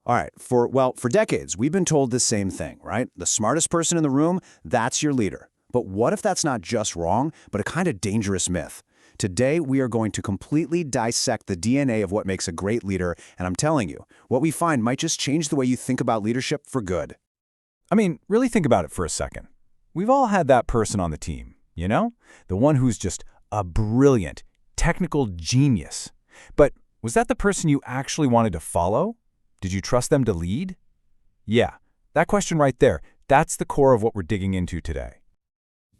All right, for decades, we've been told the same thing, right? The smartest person in the room, that's your leader. But what if that's not just wrong, but a kind of dangerous myth? Today, we are going to completely dissect the DNA of what makes a great leader, and I'm telling you, what we find might just change the way you think about leadership for good. I mean, really think about it for a second. We've all had that person on the team, you know? The one who's just a brilliant, technical genius. But was that the person you actually wanted to follow? Did you trust them to lead? Yeah, that question right there, that's the core of what we're digging into today.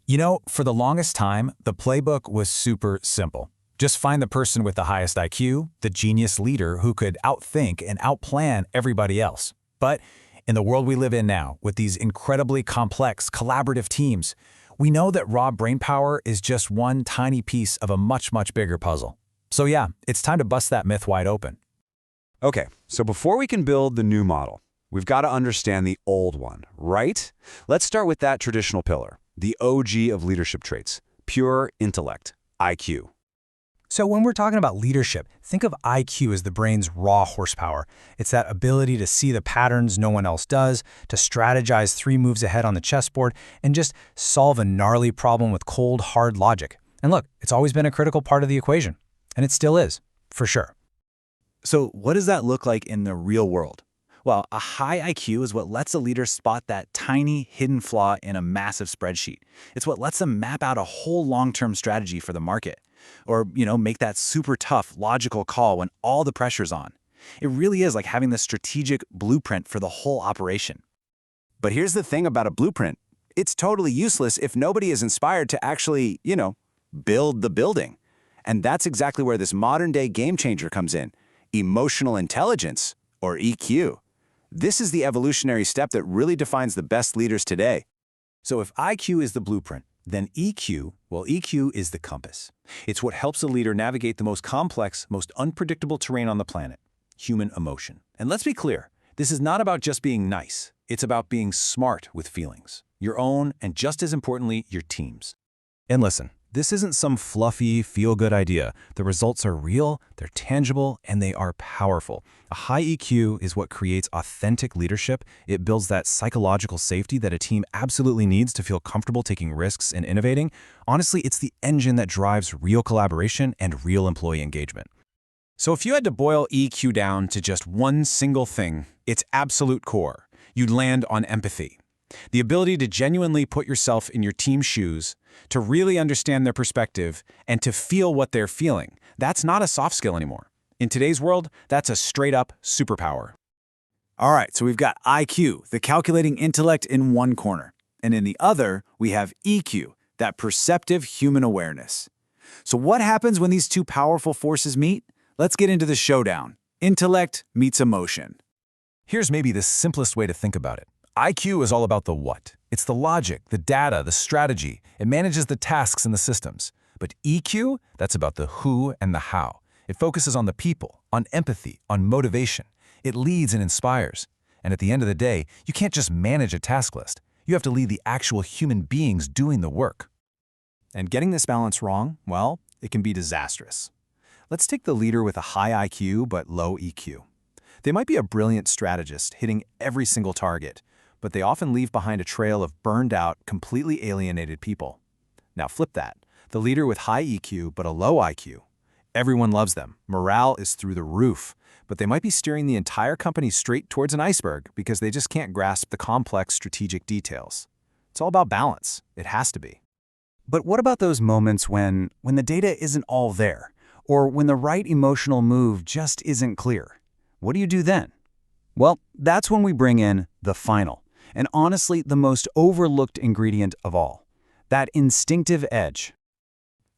You know, for the longest time, the playbook was super simple. Just find the person with the highest IQ, the genius leader who could outthink and outplan everybody else. But in the world we live in now, with these incredibly complex, collaborative teams, we know that raw brainpower is just one tiny piece of a much, much bigger puzzle. So yeah, it's time to bust that myth wide open. Okay, so before we can build the new model, we've got to understand the old one, right? Let's start with that traditional pillar, the OG of leadership traits, pure intellect, IQ. So when we're talking about leadership, think of IQ as the brain's raw horsepower. It's that ability to see the patterns no one else does, to strategize 3 moves ahead on the chessboard, and just solve a gnarly problem with cold, hard logic. And look, it's always been a critical part of the equation. And it still is, for sure. So what does that look like in the real world? Well, a high IQ is what lets a leader spot that tiny hidden flaw in a massive spreadsheet. It's what lets them map out a whole long-term strategy for the market. Or, make that super tough, logical call when all the pressure's on. It really is like having the strategic blueprint for the whole operation. But here's the thing about a blueprint. It's totally useless if nobody is inspired to actually, build the building. And that's exactly where this modern-day game changer comes in. Emotional intelligence, or EQ. This is the evolutionary step that really defines the best leaders today. So if IQ is the blueprint, then EQ is the compass. It's what helps a leader navigate the most complex, most unpredictable terrain on the planet, human emotion. And let's be clear, this is not about just being nice. It's about being smart with feelings, your own, and just as importantly, your team's. And listen, this isn't some fluffy, feel-good idea. The results are real, they're tangible, and they are powerful. A high EQ is what creates authentic leadership. It builds that psychological safety that a team absolutely needs to feel comfortable taking risks and innovating. Honestly, it's the engine that drives real collaboration and real employee engagement. So if you had to boil EQ down to just one single thing, its absolute core, you'd land on empathy. The ability to genuinely put yourself in your team's shoes, to really understand their perspective, and to feel what they're feeling. That's not a soft skill anymore. In today's world, that's a straight-up superpower. All right, so we've got IQ, the calculating intellect, in one corner. And in the other, we have EQ, that perceptive human awareness. So what happens when these two powerful forces meet? Let's get into the showdown. Intellect meets emotion. Here's maybe the simplest way to think about it. IQ is all about the what. It's the logic, the data, the strategy. It manages the tasks and the systems. But EQ, that's about the who and the how. It focuses on the people, on empathy, on motivation. It leads and inspires. And at the end of the day, you can't just manage a task list. You have to lead the actual human beings doing the work. And getting this balance wrong, well, it can be disastrous. Let's take the leader with a high IQ but low EQ. They might be a brilliant strategist, hitting every single target, but they often leave behind a trail of burned-out, completely alienated people. Now flip that. The leader with high EQ but a low IQ. Everyone loves them. Morale is through the roof, but they might be steering the entire company straight towards an iceberg because they just can't grasp the complex strategic details. It's all about balance. It has to be. But what about those moments when the data isn't all there, or when the right emotional move just isn't clear? What do you do then? Well, that's when we bring in the final, and honestly, the most overlooked ingredient of all, that instinctive edge.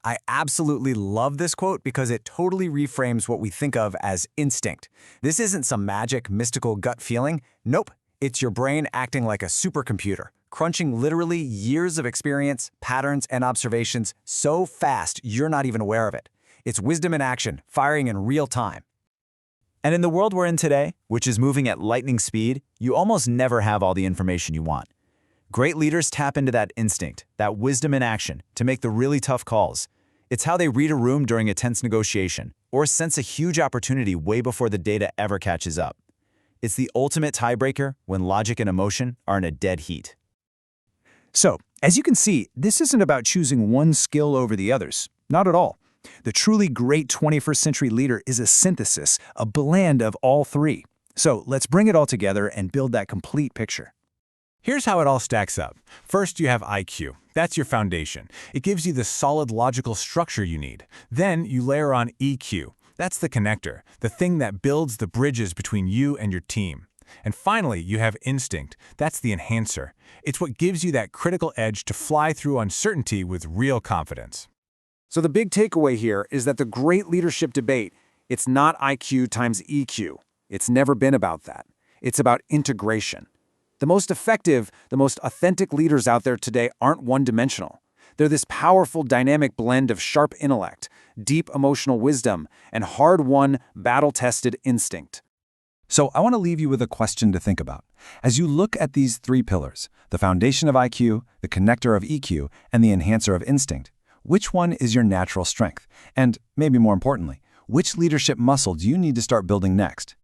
I absolutely love this quote because it totally reframes what we think of as instinct. This isn't some magic, mystical gut feeling. Nope, it's your brain acting like a supercomputer, crunching literally years of experience, patterns, and observations so fast you're not even aware of it. It's wisdom in action, firing in real time. And in the world we're in today, which is moving at lightning speed, you almost never have all the information you want. Great leaders tap into that instinct, that wisdom in action, to make the really tough calls. It's how they read a room during a tense negotiation, or sense a huge opportunity way before the data ever catches up. It's the ultimate tiebreaker when logic and emotion are in a dead heat. So, as you can see, this isn't about choosing one skill over the others. Not at all. The truly great 21st century leader is a synthesis, a blend of all three. So let's bring it all together and build that complete picture. Here's how it all stacks up. First, you have IQ. That's your foundation. It gives you the solid logical structure you need. Then you layer on EQ. That's the connector, the thing that builds the bridges between you and your team. And finally, you have instinct. That's the enhancer. It's what gives you that critical edge to fly through uncertainty with real confidence. So the big takeaway here is that the great leadership debate, it's not IQ times EQ. It's never been about that. It's about integration. The most effective, the most authentic leaders out there today aren't one-dimensional. They're this powerful, dynamic blend of sharp intellect, deep emotional wisdom, and hard-won, battle-tested instinct. So I want to leave you with a question to think about. As you look at these three pillars, the foundation of IQ, the connector of EQ, and the enhancer of instinct, which one is your natural strength? And maybe more importantly, which leadership muscle do you need to start building next?